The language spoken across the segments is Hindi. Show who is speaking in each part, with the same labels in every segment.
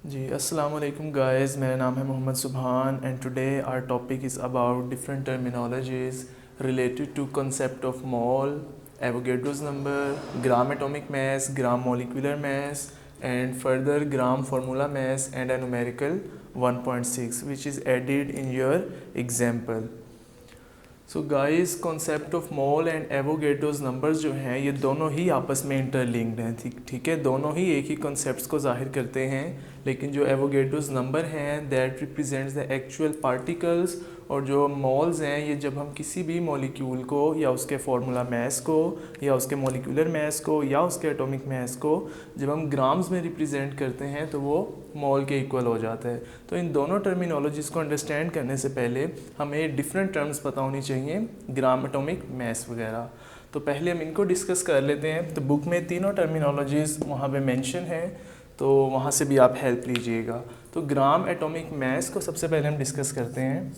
Speaker 1: जी अस्सलाम वालेकुम गाइस, मेरा नाम है Mohammad Subhan and today our topic is about different terminologies related to concept of mole, Avogadro's number, gram atomic mass, gram molecular mass, and further gram formula mass and a numerical 1.6 which is added in your example. So guys, concept of mole and Avogadro's numbers जो हैं ये दोनों ही आपस में इंटरलिंक्ड हैं। ठीक है, दोनों ही एक ही कॉन्सेप्ट्स को जाहिर करते हैं, लेकिन जो एवोगेड्रोस नंबर हैं that represents the actual particles, और जो मोल्स हैं ये जब हम किसी भी मॉलिक्यूल को या उसके फार्मूला मास को या उसके मॉलिक्यूलर मास को या उसके एटॉमिक मास को जब हम ग्राम्स में रिप्रेजेंट करते हैं तो वो मोल के इक्वल हो जाता है। तो इन दोनों टर्मिनोलॉजीज़ को अंडरस्टैंड करने से पहले हमें डिफरेंट टर्म्स पता होनी चाहिए, ग्राम एटॉमिक मास वगैरह। तो पहले हम इनको डिस्कस कर लेते हैं। तो बुक में तीनों टर्मिनोलॉजीज़ वहाँ पे मेंशन है, तो वहाँ से भी आप हेल्प लीजिएगा। तो ग्राम एटॉमिक मास को सबसे पहले हम डिस्कस करते हैं।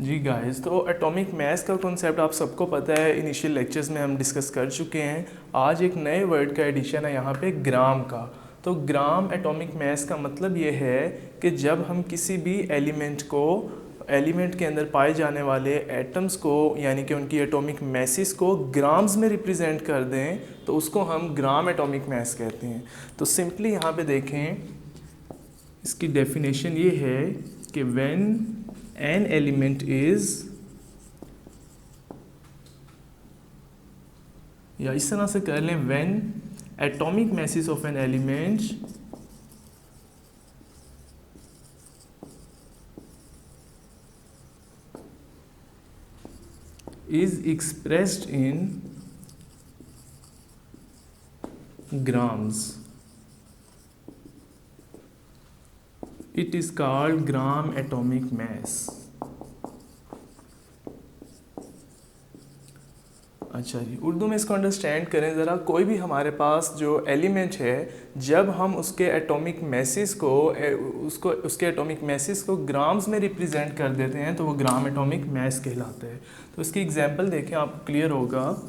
Speaker 1: जी गाइस, तो एटॉमिक मास का कॉन्सेप्ट आप सबको पता है, इनिशियल लेक्चर्स में हम डिस्कस कर चुके हैं। आज एक नए वर्ड का एडिशन है यहाँ पे, ग्राम का। तो ग्राम एटॉमिक मास का मतलब ये है कि जब हम किसी भी एलिमेंट के अंदर पाए जाने वाले एटम्स को यानी कि उनकी एटॉमिक मैसेस को ग्राम्स में रिप्रेजेंट कर दें तो उसको हम ग्राम एटॉमिक मास कहते हैं। तो सिंपली यहाँ पे देखें, इसकी डेफिनेशन ये है कि व्हेन एन एलिमेंट इज, या इस तरह से कर लें, when atomic message of an element is expressed in grams, it is called gram atomic mass। अच्छा जी, उर्दू में इसको अंडरस्टैंड करें ज़रा। कोई भी हमारे पास जो एलिमेंट है, जब हम उसके एटॉमिक मैसेस को उसके एटॉमिक मैसेस को ग्राम्स में रिप्रेजेंट कर देते हैं तो वो ग्राम एटॉमिक मास कहलाता है। तो इसकी एग्जांपल देखें, आपको क्लियर होगा।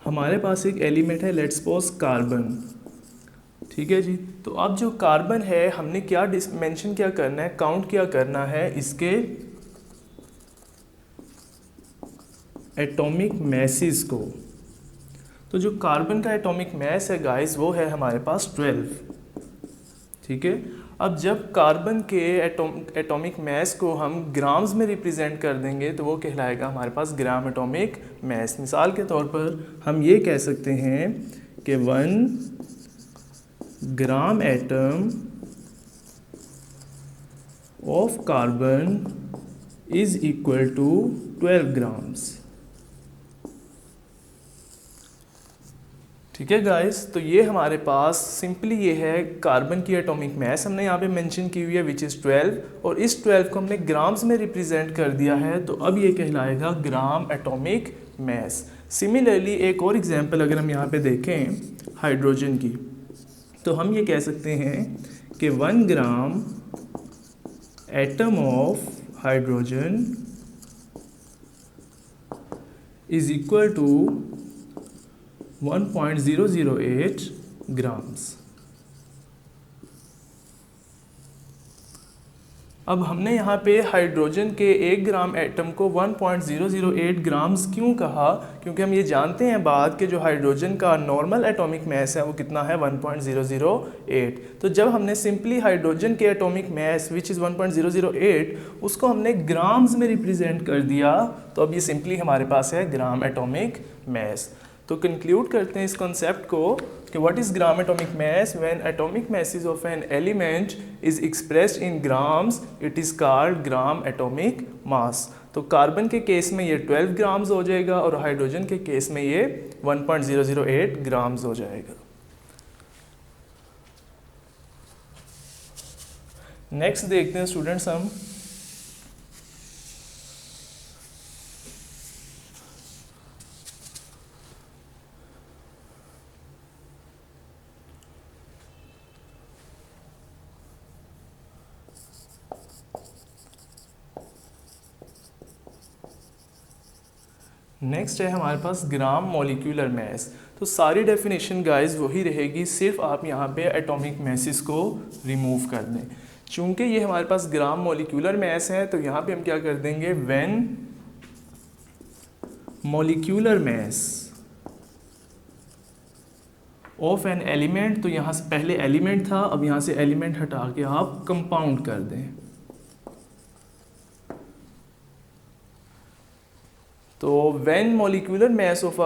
Speaker 1: हमारे पास एक एलिमेंट है, लेट्स सपोज कार्बन। ठीक है जी, तो अब जो कार्बन है हमने क्या मेंशन क्या करना है, काउंट क्या करना है इसके एटॉमिक मैसेस को। तो जो कार्बन का एटॉमिक मास है गाइस वो है हमारे पास 12। ठीक है, अब जब कार्बन के एटॉमिक मास को हम ग्राम्स में रिप्रेजेंट कर देंगे तो वो कहलाएगा हमारे पास ग्राम एटॉमिक मास। मिसाल के तौर पर हम ये कह सकते हैं कि 1 gram atom of carbon is equal to 12 grams. ठीक है गाइस, तो ये हमारे पास सिंपली ये है कार्बन की एटॉमिक मास हमने यहाँ पे मेंशन की हुई है विच इज़ 12, और इस 12 को हमने ग्राम्स में रिप्रेजेंट कर दिया है, तो अब ये कहलाएगा ग्राम एटॉमिक मास। सिमिलरली एक और एग्जांपल अगर हम यहाँ पे देखें हाइड्रोजन की, तो हम ये कह सकते हैं कि 1 gram atom of hydrogen is equal to 1.008 grams. अब हमने यहाँ पे हाइड्रोजन के 1 ग्राम एटम को 1.008 ग्राम्स क्यों कहा, क्योंकि हम ये जानते हैं बात कि जो हाइड्रोजन का नॉर्मल एटॉमिक मास है वो कितना है 1.008। तो जब हमने सिंपली हाइड्रोजन के एटॉमिक मास विच इज़ 1.008 उसको हमने ग्राम्स में रिप्रेजेंट कर दिया, तो अब ये सिंपली हमारे पास है ग्राम एटॉमिक मास। तो कंक्लूड करते हैं इस कॉन्सेप्ट को कि what is gram atomic mass, when atomic masses of an element is expressed in grams it is called gram atomic mass. तो कार्बन के केस में ये 12 ग्राम्स हो जाएगा और हाइड्रोजन के केस में ये 1.008 ग्राम्स हो जाएगा। नेक्स्ट देखते हैं स्टूडेंट्स हम नेक्स्ट है हमारे पास ग्राम मॉलिक्यूलर मैस। तो सारी डेफिनेशन गाइस वही रहेगी, सिर्फ आप यहाँ पे एटॉमिक मैसेस को रिमूव कर दें। चूंकि ये हमारे पास ग्राम मॉलिक्यूलर मैस है तो यहाँ पे हम क्या कर देंगे, when molecular mass of an element, तो यहाँ से पहले एलिमेंट था, अब यहाँ से एलिमेंट हटा के आप कंपाउंड कर दें। तो when molecular mass of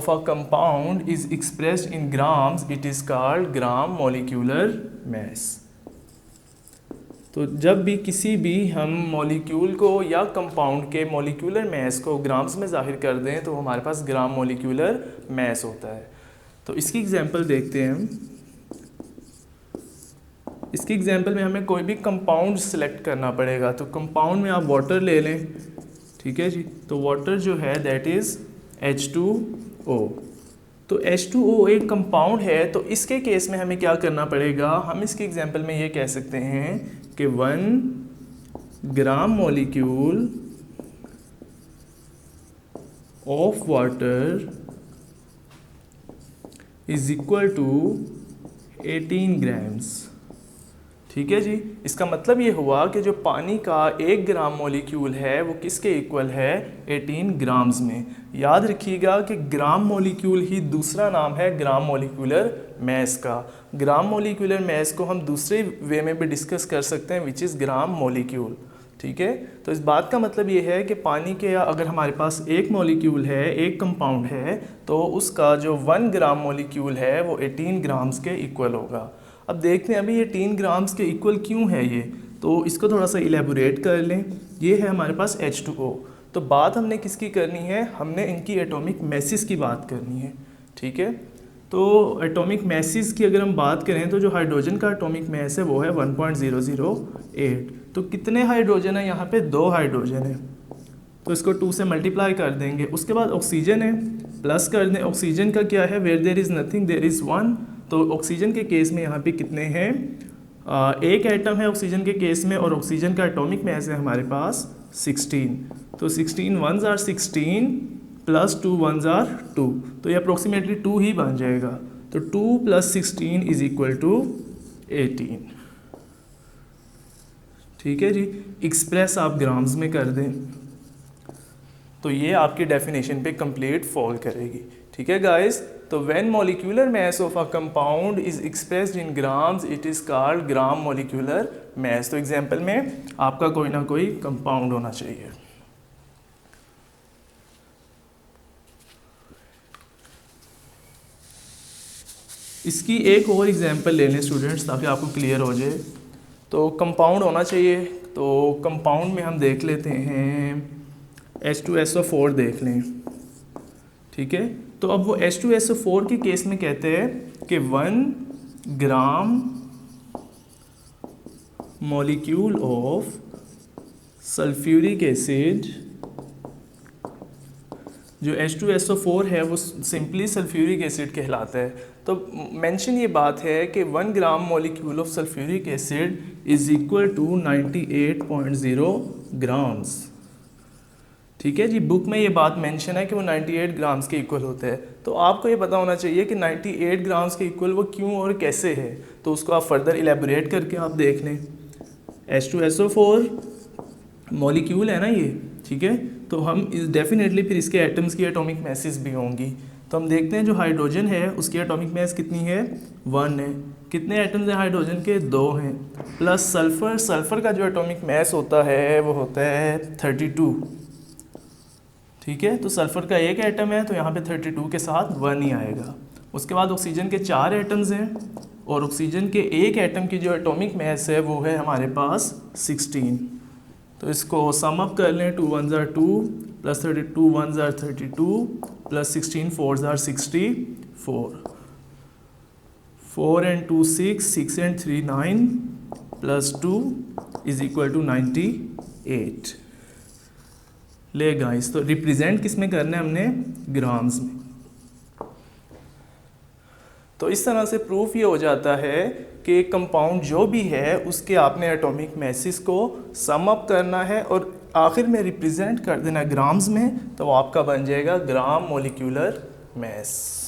Speaker 1: a compound is expressed in grams, it is called gram molecular mass। तो जब भी किसी भी हम मॉलिक्यूल को या कंपाउंड के मॉलिक्यूलर मैस को ग्राम्स में जाहिर कर दें तो हमारे पास ग्राम मॉलिक्यूलर मैस होता है। तो इसकी एग्जांपल देखते हैं हम। इसकी एग्जांपल में हमें कोई भी कंपाउंड सेलेक्ट करना पड़ेगा। तो कंपाउंड में आप वाटर ले लें, ठीक है जी। तो वाटर जो है दैट इज़ H2O। तो H2O एक कंपाउंड है, तो इसके केस में हमें क्या करना पड़ेगा, हम इसके एग्जांपल में ये कह सकते हैं कि 1 gram molecule of water is equal to 18 grams. ठीक है जी। इसका मतलब ये हुआ कि जो पानी का 1 ग्राम मॉलिक्यूल है वो किसके इक्वल है, 18 ग्राम्स में। याद रखिएगा कि ग्राम मॉलिक्यूल ही दूसरा नाम है ग्राम मॉलिक्यूलर मैस का। ग्राम मॉलिक्यूलर मैस को हम दूसरे वे में भी डिस्कस कर सकते हैं, विच इज़ ग्राम मॉलिक्यूल। ठीक है। तो इस बात का मतलब ये है कि पानी के अगर हमारे पास एक मॉलिक्यूल है, एक कंपाउंड है, तो उसका जो 1 ग्राम मॉलिक्यूल है वो 18 ग्राम्स के इक्वल होगा। अब देखते हैं अभी ये 3 ग्राम्स के इक्वल क्यों है ये, तो इसको थोड़ा सा इलेबोरेट कर लें। ये है हमारे पास H2O। तो बात हमने किसकी करनी है, हमने इनकी एटॉमिक मैसेस की बात करनी है। ठीक है। तो एटॉमिक मैसेस की अगर हम बात करें तो जो हाइड्रोजन का एटॉमिक मैस है वो है 1.008। तो कितने हाइड्रोजन है यहाँ पे, 2 हाइड्रोजन है, तो इसको 2 से मल्टीप्लाई कर देंगे। उसके बाद ऑक्सीजन है, प्लस कर दें। ऑक्सीजन का क्या है, where there is nothing there is 1। तो ऑक्सीजन के केस में यहाँ पे कितने हैं, एक एटम है ऑक्सीजन के केस में, और ऑक्सीजन का एटॉमिक मैस है हमारे पास 16। तो 16 1s are 16 plus 2 1s are 2, तो ये अप्रोक्सीमेटली 2 ही बन जाएगा। तो 2 + 16 इज इक्वल टू 18। ठीक है जी। एक्सप्रेस आप ग्राम्स में कर दें तो ये आपकी डेफिनेशन पे कंप्लीट फॉल करेगी। ठीक है गाइस। तो when molecular mass of a compound is expressed in grams it is called gram molecular mass. तो एग्जांपल में आपका कोई ना कोई कंपाउंड होना चाहिए। इसकी एक और एग्जांपल ले लें स्टूडेंट्स ताकि आपको क्लियर हो जाए। तो कंपाउंड होना चाहिए, तो कंपाउंड में हम देख लेते हैं H2SO4 देख लें। ठीक है। तो अब वो H2SO4 के केस में कहते हैं कि 1 gram molecule of sulphuric acid, जो H2SO4 है वो सिंपली सल्फ्यूरिक एसिड कहलाता है। तो मेंशन ये बात है कि 1 gram molecule of sulphuric acid is equal to 98.0 grams. ठीक है जी। बुक में ये बात मेंशन है कि वो 98 ग्राम्स के इक्वल होते हैं। तो आपको ये पता होना चाहिए कि 98 ग्राम्स के इक्वल वो क्यों और कैसे है, तो उसको आप फर्दर इलेबोरेट करके आप देख लें। H2SO4 मॉलिक्यूल है ना ये, ठीक है। तो हम डेफिनेटली फिर इसके एटम्स की एटॉमिक मैसेस भी होंगी। तो हम देखते हैं जो हाइड्रोजन है उसकी एटॉमिक मैस कितनी है, 1 है। कितने एटम्स हैं हाइड्रोजन के, 2 हैं। प्लस सल्फ़र, सल्फ़र का जो एटॉमिक मैस होता है वो होता है 32। ठीक है। तो सल्फ़र का एक एटम है तो यहाँ पे 32 के साथ 1 ही आएगा। उसके बाद ऑक्सीजन के 4 एटम्स हैं और ऑक्सीजन के एक एटम की जो एटॉमिक मैस है वो है हमारे पास 16। तो इसको सम अप कर लें, 2 1s are 2 plus 32 1s are 32 plus 16 4s are 64। 4 and 2 6, 6 and 3 9 plus 2 is equal to 98। ले गाइस, तो रिप्रेजेंट किस में करना है हमने, ग्राम्स में। तो इस तरह से प्रूफ ये हो जाता है कि कंपाउंड जो भी है उसके आपने एटॉमिक मैसेस को सम अप करना है और आखिर में रिप्रेजेंट कर देना ग्राम्स में, तो वो आपका बन जाएगा ग्राम मोलिक्यूलर मास।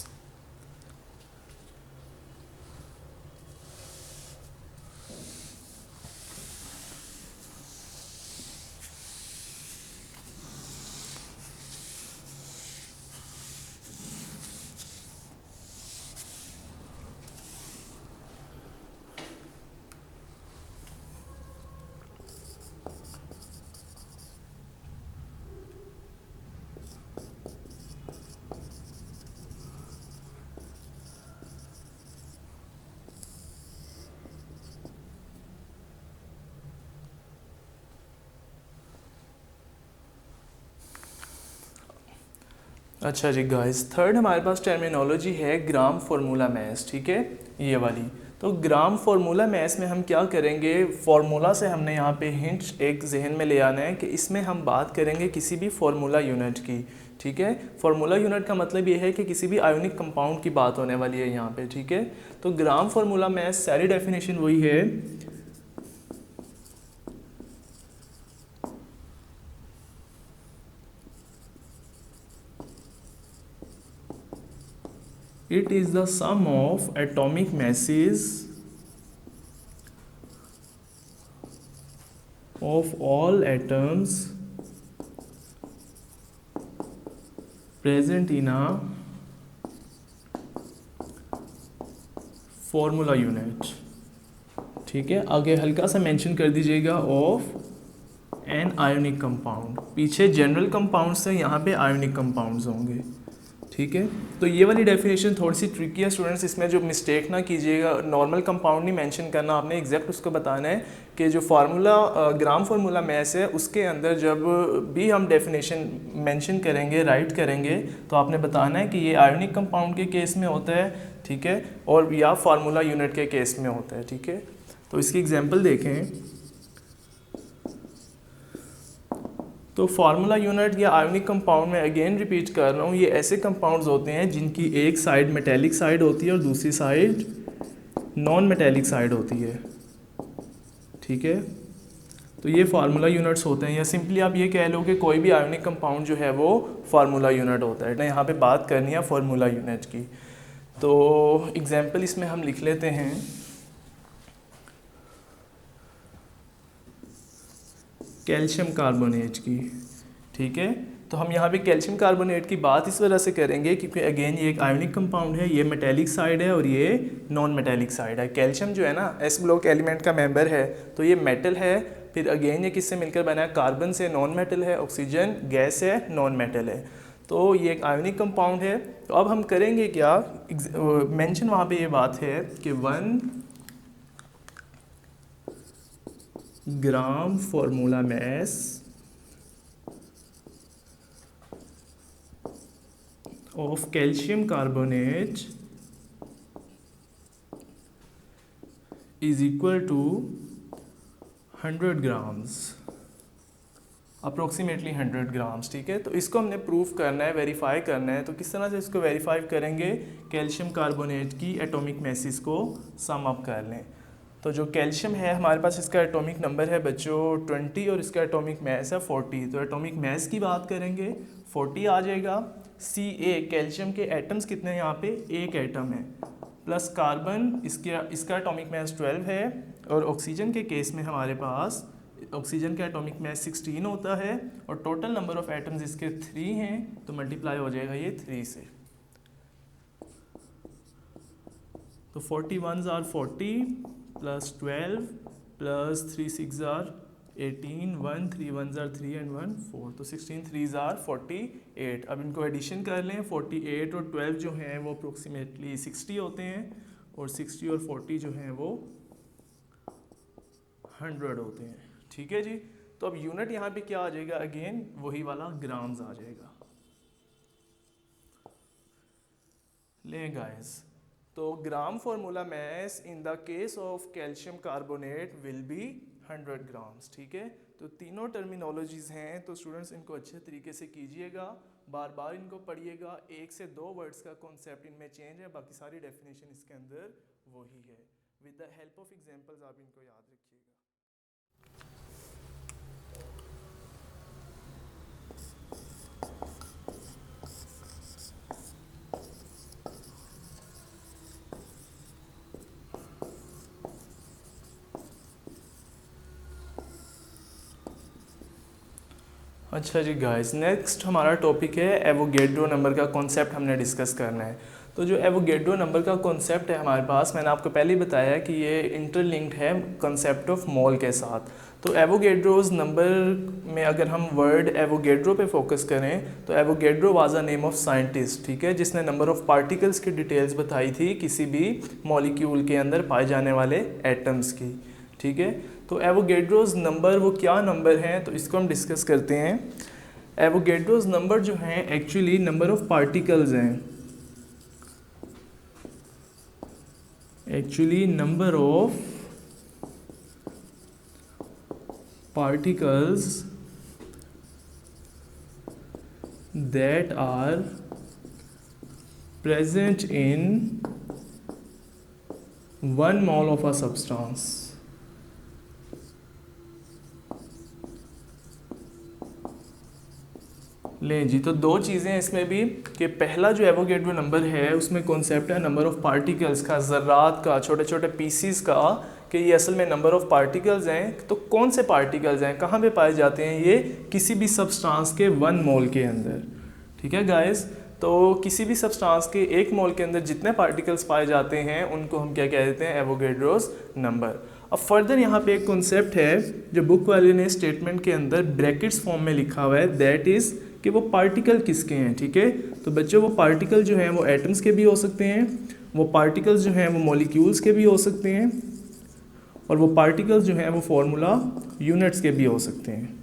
Speaker 1: अच्छा जी गाइस, थर्ड हमारे पास टर्मिनोलॉजी है ग्राम फार्मूला मैस, ठीक है, ये वाली। तो ग्राम फार्मूला मैस में हम क्या करेंगे, फार्मूला से हमने यहाँ पे हिंट एक जहन में ले आना है कि इसमें हम बात करेंगे किसी भी फार्मूला यूनिट की, ठीक है। फार्मूला यूनिट का मतलब ये है कि किसी भी आयोनिक कंपाउंड की बात होने वाली है यहाँ पे, ठीक है। तो ग्राम फार्मूला मैस सारी डेफिनेशन वही है, it is the sum of atomic masses of all atoms present in a formula unit, ठीक है। आगे हल्का सा मेंशन कर दीजिएगा ऑफ एन आयोनिक कंपाउंड, पीछे जनरल कंपाउंड से यहाँ पे आयोनिक कंपाउंड्स होंगे, ठीक है। तो ये वाली डेफिनेशन थोड़ी सी ट्रिकी है स्टूडेंट्स, इसमें जो मिस्टेक ना कीजिएगा, नॉर्मल कंपाउंड नहीं मेंशन करना, आपने एग्जैक्ट उसको बताना है कि जो फार्मूला ग्राम फार्मूला मैस है उसके अंदर जब भी हम डेफिनेशन मेंशन करेंगे, राइट करेंगे, तो आपने बताना है कि ये आयोनिक कंपाउंड के केस में होता है, ठीक है, और या फार्मूला यूनिट के केस में होता है, ठीक है। तो इसकी एग्जाम्पल देखें, तो फार्मूला यूनिट या आयोनिक कंपाउंड में अगेन रिपीट कर रहा हूँ, ये ऐसे कंपाउंड्स होते हैं जिनकी एक साइड मेटेलिक साइड होती है और दूसरी साइड नॉन मेटेलिक साइड होती है, ठीक है। तो ये फार्मूला यूनिट्स होते हैं, या सिंपली आप ये कह लो कि कोई भी आयोनिक कंपाउंड जो है वो फार्मूला यूनिट होता है। यहाँ पे बात करनी है फार्मूला यूनिट की, तो एग्जाम्पल इसमें हम लिख लेते हैं, कैल्शियम कार्बोनेट की, ठीक है। तो हम यहाँ पे कैल्शियम कार्बोनेट की बात इस वजह से करेंगे क्योंकि अगेन ये एक आयोनिक कंपाउंड है, ये मेटेलिक साइड है और ये नॉन मेटेलिक साइड है। कैल्शियम जो है ना एस ब्लॉक एलिमेंट का मेंबर है, तो ये मेटल है, फिर अगेन ये किससे मिलकर बना है, कार्बन से, नॉन मेटल है, ऑक्सीजन गैस है, नॉन मेटल है, तो ये एक आयोनिक कंपाउंड है। तो अब हम करेंगे क्या, मेंशन वहाँ पे ये बात है कि 1 gram formula mass of calcium carbonate is equal to 100 grams, approximately 100 grams, ठीक है। तो इसको हमने प्रूफ करना है, वेरीफाई करना है। तो किस तरह से इसको वेरीफाई करेंगे, कैल्शियम कार्बोनेट की एटॉमिक मैसेस को सम अप कर लें। तो जो कैल्शियम है हमारे पास, इसका एटॉमिक नंबर है बच्चों 20 और इसका एटॉमिक मैस है 40। तो एटॉमिक मैस की बात करेंगे 40 आ जाएगा। Ca कैल्शियम के एटम्स कितने हैं यहाँ पे, एक एटम है, प्लस कार्बन इसका एटॉमिक मैस 12 है, और ऑक्सीजन के केस में हमारे पास ऑक्सीजन का एटॉमिक मैस 16 होता है, और टोटल नंबर ऑफ एटम्स इसके 3 हैं, तो मल्टीप्लाई हो जाएगा ये 3 से। तो 41 are 40 plus 12 plus 3 6 are 18, 1 3 1 are 3 and 1 4, तो 16 3 आर 48। अब इनको एडिशन कर लें, 48 और 12 जो हैं वो अप्रोक्सीमेटली 60 होते हैं, और 60 और 40 जो हैं वो 100 होते हैं, ठीक है जी। तो अब यूनिट यहाँ पे क्या आ जाएगा, अगेन वही वाला ग्राम्स आ जाएगा। लें गाइस, तो gram formula mass in the case of calcium carbonate will be 100 grams, ठीक है। तो तीनों टर्मिनोलॉजीज़ हैं, तो स्टूडेंट्स इनको अच्छे तरीके से कीजिएगा, बार बार इनको पढ़िएगा, 1 से 2 वर्ड्स का कॉन्सेप्ट इनमें चेंज है, बाकी सारी डेफिनेशन इसके अंदर वही है। With the help of examples आप इनको याद रखिएगा। अच्छा जी गाइस, नेक्स्ट हमारा टॉपिक है एवोगैड्रो नंबर का कॉन्सेप्ट हमने डिस्कस करना है। तो जो एवोगैड्रो नंबर का कॉन्सेप्ट है हमारे पास, मैंने आपको पहले ही बताया कि ये इंटरलिंक्ड है कॉन्सेप्ट ऑफ मोल के साथ। तो एवोगैड्रोज नंबर में अगर हम वर्ड एवोगैड्रो पे फोकस करें तो Avogadro was a name of scientist, ठीक है, जिसने नंबर ऑफ पार्टिकल्स की डिटेल्स बताई थी किसी भी मॉलिक्यूल के अंदर पाए जाने वाले एटम्स की, ठीक है। तो एवोगैड्रोज नंबर वो क्या नंबर हैं, तो इसको हम डिस्कस करते हैं। एवोगैड्रोज नंबर जो हैं एक्चुअली नंबर ऑफ पार्टिकल्स हैं, actually number of particles that are present in 1 mole of a substance। लें जी, तो दो चीज़ें इसमें भी कि पहला जो एवोगैड्रो नंबर है उसमें कॉन्सेप्ट है नंबर ऑफ पार्टिकल्स का, ज़र्रात का, छोटे छोटे पीसीस का, कि ये असल में नंबर ऑफ पार्टिकल्स हैं। तो कौन से पार्टिकल्स हैं, कहाँ पे पाए जाते हैं ये, किसी भी सब्सटेंस के 1 मोल के अंदर, ठीक है गाइस। तो किसी भी सब्सटेंस के 1 मोल के अंदर जितने पार्टिकल्स पाए जाते हैं उनको हम क्या कह देते हैं, एवोगैड्रोज नंबर। अब फर्दर यहाँ पे एक कॉन्सेप्ट है जो बुक वाले ने स्टेटमेंट के अंदर ब्रैकेट्स फॉर्म में लिखा हुआ है, दैट इज़ कि वो पार्टिकल किसके हैं, ठीक है। तो बच्चों वो पार्टिकल जो हैं वो एटम्स के भी हो सकते हैं, वो पार्टिकल्स जो हैं वो मॉलिक्यूल्स के भी हो सकते हैं, और वो पार्टिकल्स जो हैं वो फार्मूला यूनिट्स के भी हो सकते हैं।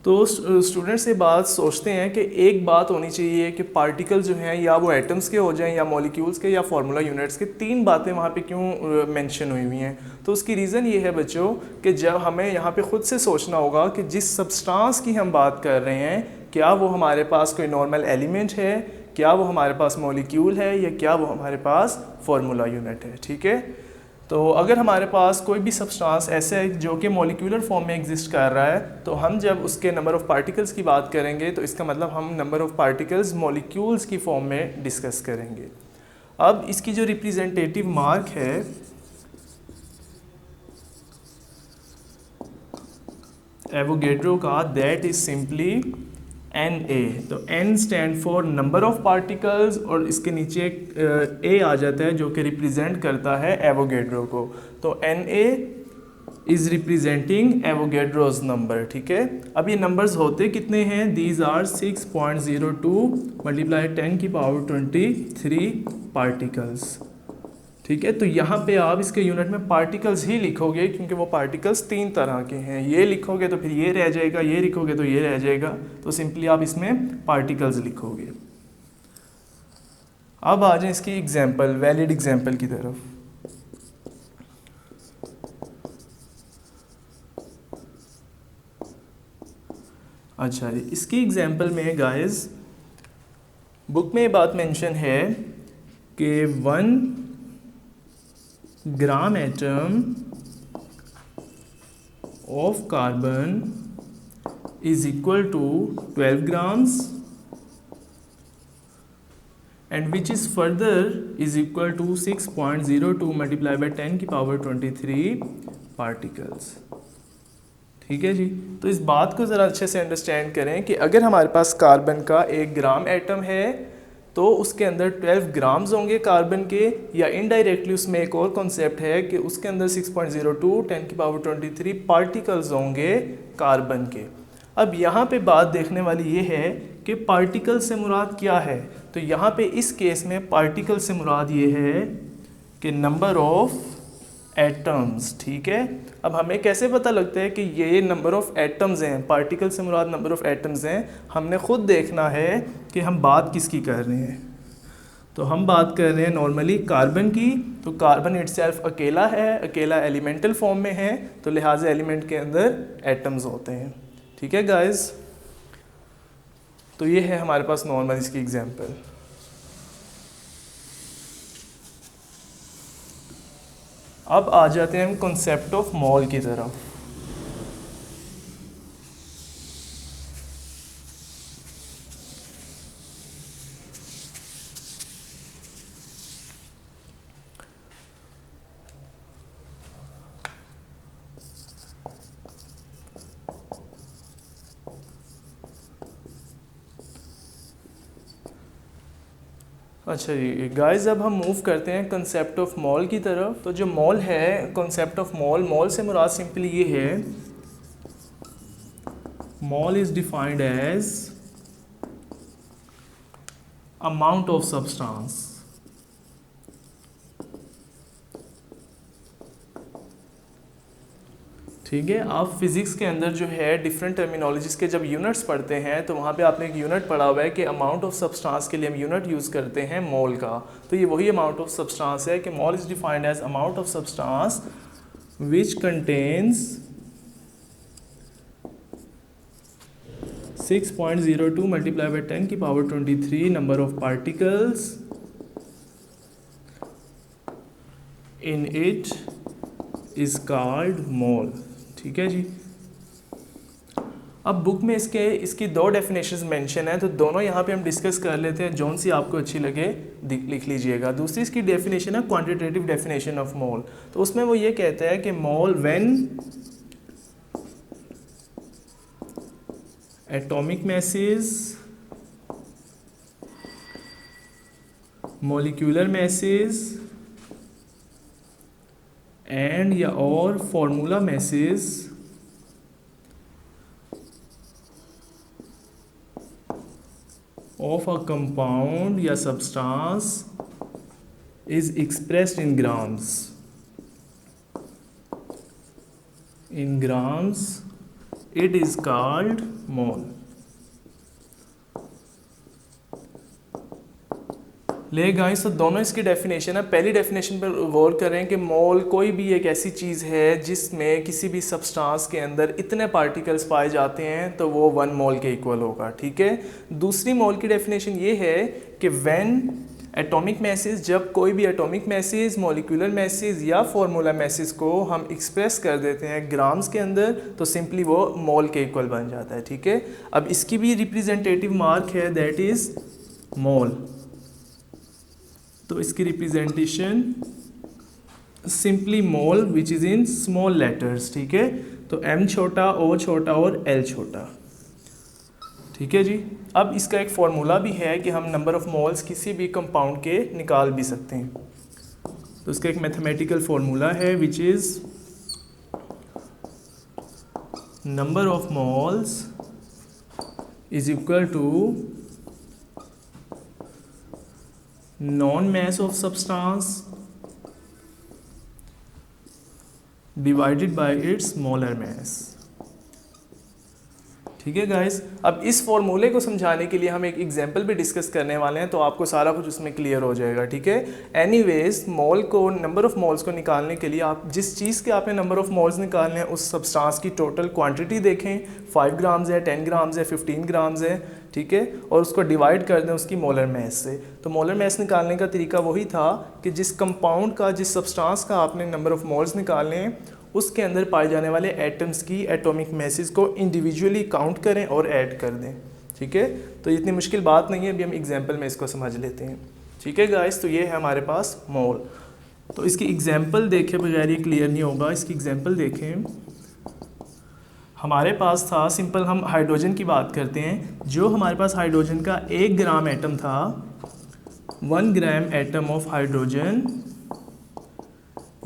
Speaker 1: तो स्टूडेंट्स ये बात सोचते हैं कि एक बात होनी चाहिए कि पार्टिकल जो हैं या वो एटम्स के हो जाएं या मॉलिक्यूल्स के या फार्मूला यूनिट्स के, 3 बातें वहाँ पे क्यों मेंशन हुई हुई हैं। तो उसकी रीज़न ये है बच्चों कि जब हमें यहाँ पे ख़ुद से सोचना होगा कि जिस सब्सटेंस की हम बात कर रहे हैं, क्या वो हमारे पास कोई नॉर्मल एलिमेंट है, क्या वो हमारे पास मॉलिक्यूल है, या क्या वो हमारे पास फार्मूला यूनिट है, ठीक है। तो अगर हमारे पास कोई भी सब्सटेंस ऐसे है जो कि मॉलिक्यूलर फॉर्म में एग्जिस्ट कर रहा है, तो हम जब उसके नंबर ऑफ़ पार्टिकल्स की बात करेंगे तो इसका मतलब हम नंबर ऑफ़ पार्टिकल्स मॉलिक्यूल्स की फॉर्म में डिस्कस करेंगे। अब इसकी जो रिप्रेजेंटेटिव मार्क है एवोगैड्रो का, दैट इज सिंपली Na। तो N stand for number of particles, और इसके नीचे एक A आ जाता है जो कि रिप्रेजेंट करता है एवोगैड्रो को। तो Na is representing Avogadro's number, ठीक है। अब ये नंबर्स होते कितने हैं, दीज आर 6.02 मल्टीप्लाई 10 की पावर 23 पार्टिकल्स, ठीक है। तो यहाँ पे आप इसके यूनिट में पार्टिकल्स ही लिखोगे क्योंकि वो पार्टिकल्स 3 तरह के हैं। ये लिखोगे तो फिर ये रह जाएगा, ये लिखोगे तो ये रह जाएगा, तो सिंपली आप इसमें पार्टिकल्स लिखोगे। अब आ जाए इसकी एग्जांपल, वैलिड एग्जांपल की तरफ। अच्छा जी, इसकी एग्जांपल में गाइस बुक में ये बात मेंशन है कि 1 gram atom of carbon is equal to 12 grams, and which is further is equal to 6.02 multiplied by 10 की पावर 23 particles, ठीक है जी। तो इस बात को ज़रा अच्छे से अंडरस्टैंड करें कि अगर हमारे पास कार्बन का 1 ग्राम एटम है तो उसके अंदर 12 ग्राम्स होंगे कार्बन के, या इनडायरेक्टली उसमें एक और कॉन्सेप्ट है कि उसके अंदर 6.02 10 की पावर 23 पार्टिकल्स होंगे कार्बन के। अब यहाँ पे बात देखने वाली ये है कि पार्टिकल से मुराद क्या है। तो यहाँ पे इस केस में पार्टिकल से मुराद ये है कि नंबर ऑफ एटम्स, ठीक है। अब हमें कैसे पता लगता है कि ये नंबर ऑफ़ एटम्स हैं, पार्टिकल से मुराद नंबर ऑफ़ एटम्स हैं। हमने ख़ुद देखना है कि हम बात किसकी कर रहे हैं। तो हम बात कर रहे हैं नॉर्मली कार्बन की। तो कार्बन इटसेल्फ अकेला है, अकेला एलिमेंटल फॉर्म में है, तो लिहाजा एलिमेंट के अंदर एटम्स होते हैं, ठीक है गाइस। तो ये है हमारे पास नॉर्मल इसकी एग्जांपल। अब आ जाते हैं हम कॉन्सेप्ट ऑफ मोल की तरफ। अच्छा जी गाइस, अब हम मूव करते हैं कंसेप्ट ऑफ मॉल की तरफ। तो जो मॉल है, कंसेप्ट ऑफ मॉल से मुराद सिंपली ये है, mole is defined as amount of substance. ठीक है, आप फिजिक्स के अंदर जो है डिफरेंट टर्मिनोलॉजीज के जब यूनिट्स पढ़ते हैं तो वहाँ पे आपने एक यूनिट पढ़ा हुआ है कि अमाउंट ऑफ सब्सटेंस के लिए हम यूनिट यूज़ करते हैं मोल का। तो ये वही अमाउंट ऑफ सब्सटेंस है कि mole is defined as amount of substance which contains 6.02 multiply by 10 की power 23 number of particles in it is called mole. ठीक है जी। अब बुक में इसकी दो डेफिनेशंस मेंशन है, तो दोनों यहाँ पे हम डिस्कस कर लेते हैं, जौन सी आपको अच्छी लगे लिख लीजिएगा। दूसरी इसकी डेफिनेशन है क्वांटिटेटिव डेफिनेशन ऑफ मोल। तो उसमें वो ये कहता है कि mole when atomic masses, molecular masses and या और formula masses of a compound या substance is expressed in grams. In grams it is called mole. ले गाइस, तो दोनों इसकी डेफिनेशन है। पहली डेफिनेशन पर गौर करें कि मोल कोई भी एक ऐसी चीज़ है जिसमें किसी भी सब्सटेंस के अंदर इतने पार्टिकल्स पाए जाते हैं तो वो 1 मोल के इक्वल होगा। ठीक है। दूसरी मोल की डेफिनेशन ये है कि व्हेन एटॉमिक मैसेज, जब कोई भी एटॉमिक मैसेज, मॉलिक्यूलर मैसेज या फॉर्मूला मैसेज को हम एक्सप्रेस कर देते हैं ग्राम्स के अंदर तो सिंपली वो मोल के इक्वल बन जाता है। ठीक है। अब इसकी भी रिप्रेजेंटेटिव मार्क है, दैट इज़ मोल। तो इसकी representation simply mole which is in small letters. ठीक है। तो m छोटा, o छोटा और l छोटा। ठीक है जी। अब इसका एक फॉर्मूला भी है कि हम नंबर ऑफ मोल्स किसी भी कंपाउंड के निकाल भी सकते हैं। तो इसका एक मैथमेटिकल फॉर्मूला है which is number of moles is equal to known mass of substance divided by its molar mass। ठीक है गाइस। अब इस फॉर्मूले को समझाने के लिए हम एक एग्जांपल भी डिस्कस करने वाले हैं, तो आपको सारा कुछ उसमें क्लियर हो जाएगा। ठीक है। एनीवेज, मोल को, नंबर ऑफ मोल्स को निकालने के लिए आप जिस चीज़ के आपने नंबर ऑफ मोल्स निकालने हैं उस सब्सटेंस की टोटल क्वांटिटी देखें, 5 ग्राम्स है, 10 ग्राम्स है, 15 ग्राम्स है। ठीक है। और उसको डिवाइड कर दें उसकी मोलर मैस से। तो मोलर मैस निकालने का तरीका वही था कि जिस कंपाउंड का, जिस सब्सटेंस का आपने नंबर ऑफ मोल्स निकालने हैं उसके अंदर पाए जाने वाले एटम्स की एटॉमिक मैसेज को इंडिविजुअली काउंट करें और ऐड कर दें। ठीक है। तो इतनी मुश्किल बात नहीं है, अभी हम एग्जांपल में इसको समझ लेते हैं। ठीक है गाइस। तो ये है हमारे पास मोल। तो इसकी एग्जांपल देखे बगैर ये क्लियर नहीं होगा। इसकी एग्जांपल देखें, हमारे पास था, सिंपल हम हाइड्रोजन की बात करते हैं। जो हमारे पास हाइड्रोजन का 1 ग्राम एटम था, 1 ग्राम एटम ऑफ हाइड्रोजन,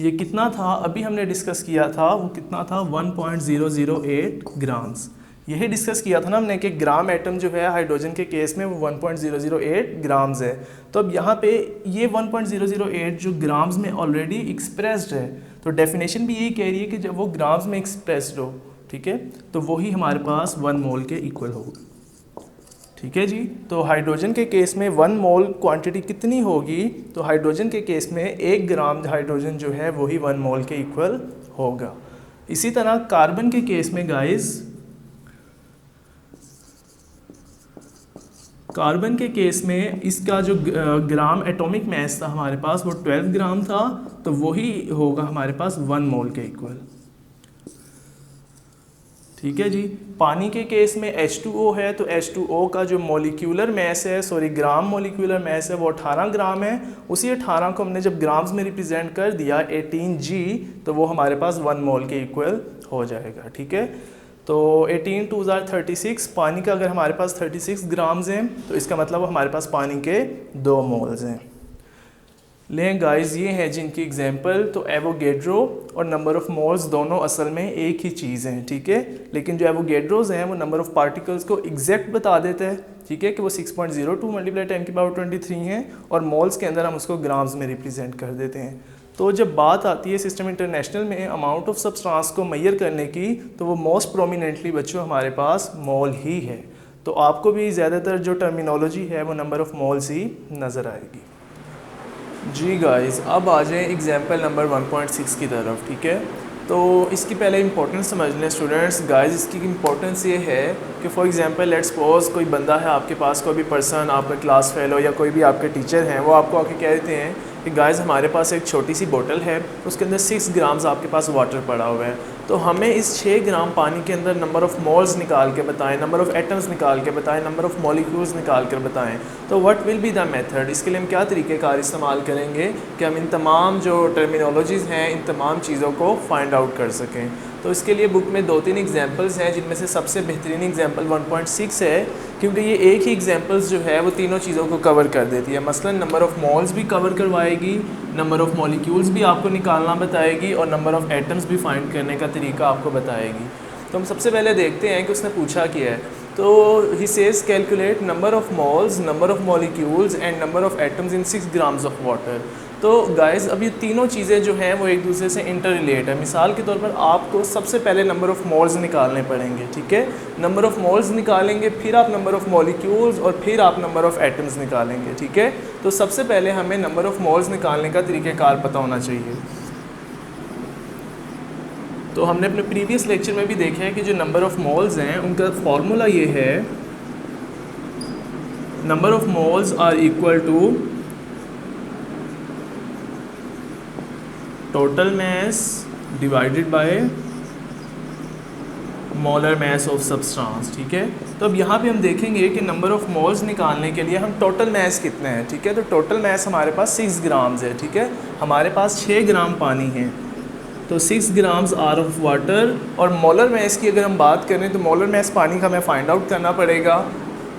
Speaker 1: ये कितना था अभी हमने डिस्कस किया था, वो कितना था 1.008 ग्राम्स। यही डिस्कस किया था ना हमने कि ग्राम एटम जो है हाइड्रोजन के केस में वो 1.008 ग्राम्स है। तो अब यहाँ पे ये 1.008 जो ग्राम्स में ऑलरेडी एक्सप्रेस्ड है, तो डेफिनेशन भी यही कह रही है कि जब वो ग्राम्स में एक्सप्रेस्ड हो, ठीक है, तो वही हमारे पास 1 मोल के इक्वल होगा। ठीक है जी। तो हाइड्रोजन के केस में 1 मोल क्वांटिटी कितनी होगी, तो हाइड्रोजन के केस में 1 ग्राम हाइड्रोजन जो है वही 1 मोल के इक्वल होगा। इसी तरह कार्बन के केस में गाइस, कार्बन के केस में इसका जो ग्राम एटॉमिक मैस था हमारे पास वो 12 ग्राम था, तो वही होगा हमारे पास 1 मोल के इक्वल। ठीक है जी। पानी के केस में H2O है, तो H2O का जो मॉलिक्यूलर मैस है, ग्राम मॉलिक्यूलर मैस है, वो 18 ग्राम है। उसी 18 को हमने जब ग्राम्स में रिप्रेजेंट कर दिया 18G, तो वो हमारे पास 1 मोल के इक्वल हो जाएगा। ठीक है। तो 18 2 ज़ार 36, पानी का अगर हमारे पास 36 ग्राम्स हैं तो इसका मतलब हमारे पास पानी के 2 मोल्स हैं। लें गाइस, ये हैं जिनकी एग्जांपल। तो एवोगेड्रो और नंबर ऑफ़ मोल्स दोनों असल में एक ही चीज़ हैं, ठीक है। लेकिन जो एवोगेड्रोज हैं वो नंबर ऑफ़ पार्टिकल्स को एग्जैक्ट बता देते हैं, ठीक है, कि वो 6.02 × 10⁻23 हैं, और मोल्स के अंदर हम उसको ग्राम्स में रिप्रेजेंट कर देते हैं। तो जब बात आती है सिस्टम इंटरनेशनल में अमाउंट ऑफ सब्सटेंस को मेजर करने की, तो वो मोस्ट प्रोमिनेंटली बच्चों हमारे पास मोल ही है। तो आपको भी ज़्यादातर जो टर्मिनोलॉजी है वो नंबर ऑफ़ मोल्स ही नज़र आएगी। जी गाइस, अब आ जाएँ एग्जाम्पल नंबर 1.6 की तरफ, ठीक है। तो इसकी पहले इंपॉर्टेंस समझ लें स्टूडेंट्स। गाइस, इसकी इंपॉर्टेंस ये है कि फॉर एग्जांपल लेट्स सपोज कोई बंदा है आपके पास, कोई भी पर्सन, आपका क्लास फेलो या कोई भी आपके टीचर हैं, वो आपको आके कह देते हैं कि गाइस हमारे पास एक छोटी सी बोतल है, उसके अंदर 6 ग्राम्स आपके पास वाटर पड़ा हुआ है, तो हमें इस 6 ग्राम पानी के अंदर नंबर ऑफ़ मोल्स निकाल के बताएं, नंबर ऑफ़ एटम्स निकाल के बताएं, नंबर ऑफ़ मॉलिक्यूल्स निकाल कर बताएं। तो what will be the method? इसके लिए हम क्या तरीक़ेकार इस्तेमाल करेंगे कि हम इन तमाम जो टर्मिनोलॉजीज़ हैं, इन तमाम चीज़ों को फाइंड आउट कर सकें। तो इसके लिए बुक में 2-3 एग्जांपल्स हैं, जिनमें से सबसे बेहतरीन एग्जांपल 1.6 है, क्योंकि ये एक ही एग्जांपल्स जो है वो तीनों चीज़ों को कवर कर देती है। मसलन नंबर ऑफ़ मोल्स भी कवर करवाएगी, नंबर ऑफ़ मॉलिक्यूल्स भी आपको निकालना बताएगी, और नंबर ऑफ़ एटम्स भी फाइंड करने का तरीका आपको बताएगी। तो हम सबसे पहले देखते हैं कि उसने पूछा क्या है। तो he says calculate number of moles, number of molecules and number of atoms in 6 grams of water. तो गाइस, अब ये तीनों चीज़ें जो हैं वो एक दूसरे से इंटर रिलेट है। मिसाल के तौर पर आपको सबसे पहले नंबर ऑफ़ मोल्स निकालने पड़ेंगे, ठीक है। नंबर ऑफ़ मोल्स निकालेंगे, फिर आप नंबर ऑफ़ मॉलिक्यूल्स, और फिर आप नंबर ऑफ़ एटम्स निकालेंगे, ठीक है। तो सबसे पहले हमें नंबर ऑफ़ मोल्स निकालने का तरीक़ेकार पता होना चाहिए। तो हमने अपने प्रीवियस लेक्चर में भी देखा है कि जो नंबर ऑफ़ मोल्स हैं उनका फॉर्मूला ये है, number of moles are equal to total mass divided by molar mass of substance, ठीक है। तो अब यहाँ पे हम देखेंगे कि नंबर ऑफ़ मोल्स निकालने के लिए हम टोटल मास कितने हैं, ठीक है। तो टोटल मास हमारे पास 6 ग्राम्स है, ठीक है। हमारे पास 6 ग्राम पानी है, तो 6 ग्राम्स आर ऑफ वाटर। और मोलर मास की अगर हम बात करें तो मोलर मास पानी का हमें फाइंड आउट करना पड़ेगा।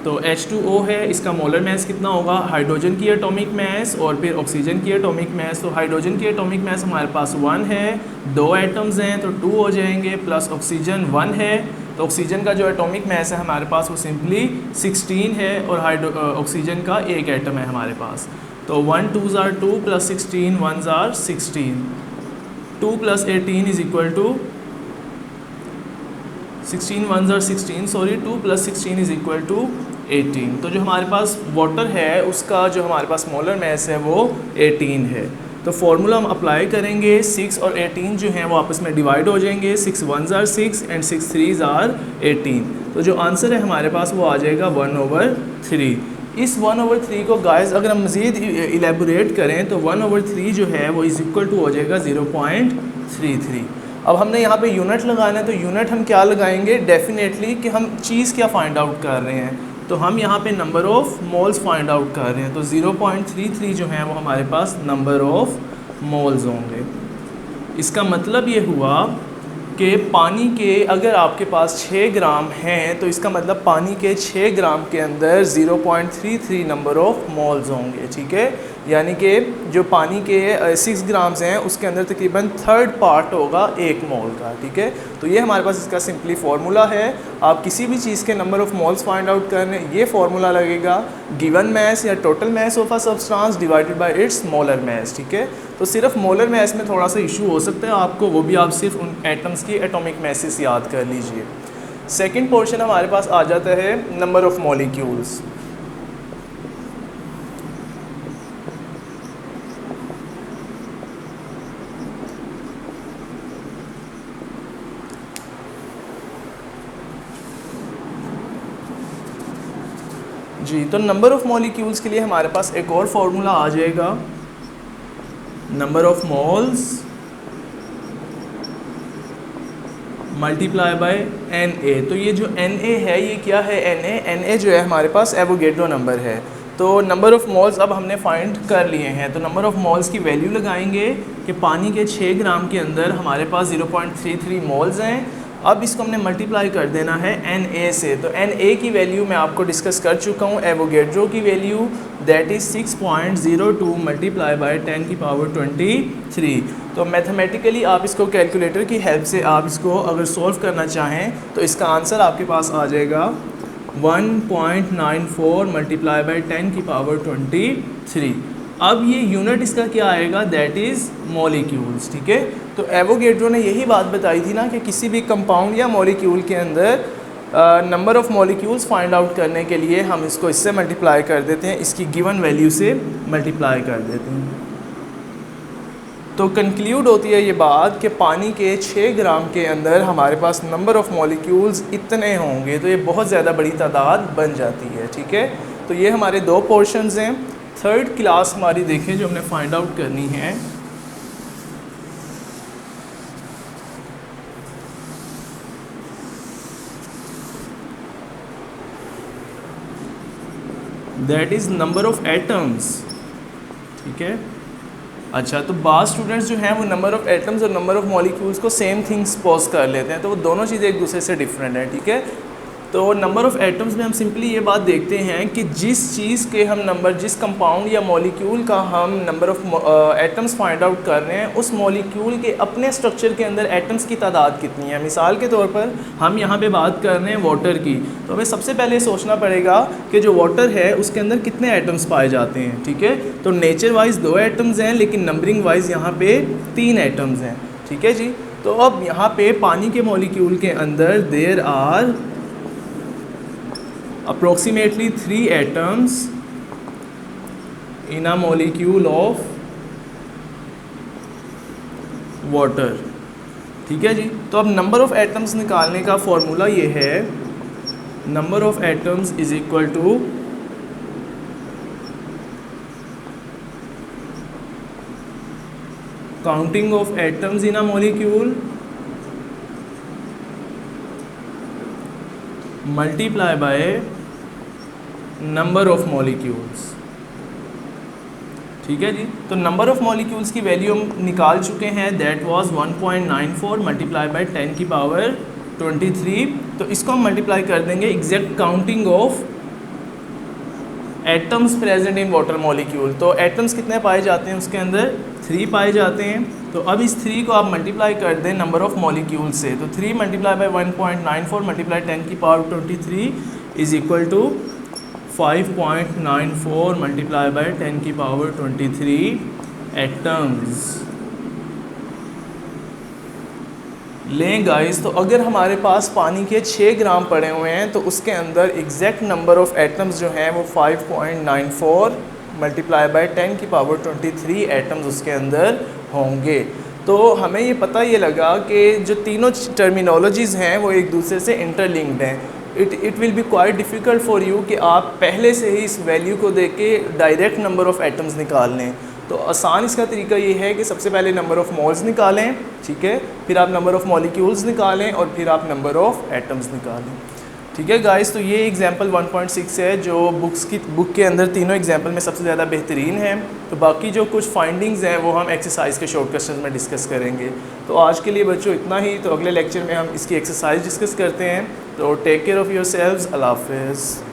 Speaker 1: तो H2O है, इसका मोलर मास कितना होगा, हाइड्रोजन की एटॉमिक मास और फिर ऑक्सीजन की एटॉमिक मास। तो हाइड्रोजन की एटॉमिक मास हमारे पास 1 है, 2 एटम्स हैं तो 2 हो जाएंगे, प्लस ऑक्सीजन 1 है, तो ऑक्सीजन का जो एटॉमिक मास है हमारे पास वो सिंपली 16 है, और ऑक्सीजन का एक एटम है हमारे पास। तो 1 2 ज़ार 2 प्लस 16 1 ज़ार 16, 2 प्लस 18 इज़ इक्वल टू 16 1 ज़ार 16, sorry 2 plus 16 is equal to 18। तो जो हमारे पास वाटर है उसका जो हमारे पास मोलर मास है वो 18 है। तो फार्मूला हम अप्लाई करेंगे, 6 और 18 जो हैं वो आपस में डिवाइड हो जाएंगे, 6 1 ज़ार 6 एंड 6 3 ज़ार 18। तो जो आंसर है हमारे पास वो आ जाएगा 1/3। इस 1/3 को गाइस अगर हम मज़ीद इलेबोरेट करें तो 1/3 जो है वो इज़ इक्वल टू हो जाएगा 0.33। अब हमने यहाँ पे यूनिट लगाना है, तो यूनिट हम क्या लगाएंगे, डेफिनेटली कि हम चीज़ क्या फाइंड आउट कर रहे हैं। तो हम यहाँ पे number of moles find out कर रहे हैं, तो 0.33 जो है वो हमारे पास नंबर ऑफ़ मोल्स होंगे। इसका मतलब ये हुआ कि पानी के अगर आपके पास 6 ग्राम हैं तो इसका मतलब पानी के 6 ग्राम के अंदर 0.33 नंबर ऑफ़ मोल्स होंगे, ठीक है। यानी कि जो पानी के 6 ग्राम्स हैं उसके अंदर तकरीबन 1/3 पार्ट होगा 1 मोल का, ठीक है। तो ये हमारे पास इसका सिंपली फार्मूला है। आप किसी भी चीज़ के number of moles find out करने ये फार्मूला लगेगा, गिवन मास या total mass of a substance divided by it's molar mass, ठीक है। तो सिर्फ मोलर मास में थोड़ा सा इशू हो सकता है आपको, वो भी आप सिर्फ उन एटम्स की एटॉमिक मासेस याद कर लीजिए। सेकंड पोर्शन हमारे पास आ जाता है नंबर ऑफ़ मॉलिक्यूल्स। जी, तो नंबर ऑफ़ मॉलिक्यूल्स के लिए हमारे पास एक और फार्मूला आ जाएगा, number of moles multiply by Na। तो ये जो Na है ये क्या है, Na जो है हमारे पास एवोगेड्रो नंबर है। तो नंबर ऑफ़ मोल्स अब हमने फाइंड कर लिए हैं, तो नंबर ऑफ़ मोल्स की वैल्यू लगाएंगे कि पानी के 6 ग्राम के अंदर हमारे पास 0.33 मोल्स हैं। अब इसको हमने मल्टीप्लाई कर देना है Na से। तो Na की वैल्यू मैं आपको डिस्कस कर चुका हूँ, एवोगेड्रो की value that is 6.02 multiply by 10 की पावर 23। तो मैथमेटिकली आप इसको कैलकुलेटर की हेल्प से आप इसको अगर सॉल्व करना चाहें तो इसका आंसर आपके पास आ जाएगा 1.94 मल्टीप्लाई बाय 10 की पावर 23। अब ये यूनिट इसका क्या आएगा, दैट इज़ मॉलिक्यूल्स। ठीक है, तो एवोगेड्रो ने यही बात बताई थी ना कि किसी भी कंपाउंड या मॉलिक्यूल के अंदर number of molecules find out करने के लिए हम इसको इससे मल्टीप्लाई कर देते हैं, इसकी गिवन वैल्यू से मल्टीप्लाई कर देते हैं। तो कंक्लूड होती है ये बात कि पानी के 6 ग्राम के अंदर हमारे पास नंबर ऑफ़ मॉलिक्यूल्स इतने होंगे, तो ये बहुत ज़्यादा बड़ी तादाद बन जाती है। ठीक है, तो ये हमारे 2 पोर्शंस हैं। थर्ड क्लास हमारी देखें जो हमने फाइंड आउट करनी है, that is number of atoms. ठीक है, अच्छा, तो बाज़ स्टूडेंट्स जो हैं वो नंबर ऑफ़ एटम्स और नंबर ऑफ़ मॉलिक्यूल्स को सेम थिंग सपोज कर लेते हैं, तो वो दोनों चीज़ें एक दूसरे से डिफरेंट हैं। ठीक है, तो नंबर ऑफ़ एटम्स में हम सिंपली ये बात देखते हैं कि जिस चीज़ के हम नंबर, जिस कंपाउंड या मॉलिक्यूल का हम number of atoms find out कर रहे हैं, उस मॉलिक्यूल के अपने स्ट्रक्चर के अंदर एटम्स की तादाद कितनी है। मिसाल के तौर पर हम यहाँ पे बात कर रहे हैं वाटर की, तो हमें सबसे पहले सोचना पड़ेगा कि जो वाटर है उसके अंदर कितने एटम्स पाए जाते हैं। ठीक है, तो नेचर वाइज 2 एटम्स हैं, लेकिन नंबरिंग वाइज यहाँ पे 3 एटम्स हैं। ठीक है जी, तो अब यहाँ पे पानी के मॉलिक्यूल के अंदर there are approximately 3 atoms in a molecule of water। ठीक है जी, तो अब नंबर ऑफ़ एटम्स निकालने का फॉर्मूला ये है, number of atoms is equal to counting of atoms in a molecule multiply by number of molecules. ठीक है जी, तो नंबर ऑफ़ मॉलिक्यूल्स की वैल्यू हम निकाल चुके हैं, दैट वाज 1.94 मल्टीप्लाई बाय 10 की पावर 23। तो इसको हम मल्टीप्लाई कर देंगे exact counting of atoms present in water molecule. तो एटम्स कितने पाए जाते हैं उसके अंदर, 3 पाए जाते हैं। तो अब इस 3 को आप मल्टीप्लाई कर दें नंबर ऑफ़ मॉलिक्यूल से, तो 3 मल्टीप्लाई बाय 1.94 मल्टीप्लाई 10 की power 23 is equal to 5.94 multiply by 10 की पावर 23 एटम्स। लें गाइस, तो अगर हमारे पास पानी के 6 ग्राम पड़े हुए हैं तो उसके अंदर एग्जैक्ट नंबर ऑफ़ एटम्स जो हैं वो 5.94 मल्टीप्लाई बाय 10 की पावर 23 एटम्स उसके अंदर होंगे। तो हमें ये पता ये लगा कि जो तीनों टर्मिनोलॉजीज़ हैं वो एक दूसरे से इंटरलिंक्ड हैं। It will be quite difficult for you कि आप पहले से ही इस वैल्यू को देख के डायरेक्ट नंबर ऑफ़ एटम्स निकाल लें। तो आसान इसका तरीका ये है कि सबसे पहले नंबर ऑफ़ मोल्स निकालें, ठीक है, फिर आप नंबर ऑफ़ मॉलिक्यूल्स निकालें और फिर आप नंबर ऑफ़ एटम्स निकालें। ठीक है गाइस, तो ये एग्जांपल 1.6 है जो बुक के अंदर तीनों एग्जांपल में सबसे ज़्यादा बेहतरीन है। तो बाकी जो कुछ फाइंडिंग्स हैं वो हम एक्सरसाइज के शॉर्ट क्वेश्चन में डिस्कस करेंगे। तो आज के लिए बच्चों इतना ही, तो अगले लेक्चर में हम इसकी एक्सरसाइज डिस्कस करते हैं। तो take care of yourselves, अल्लाह हाफ़िज़।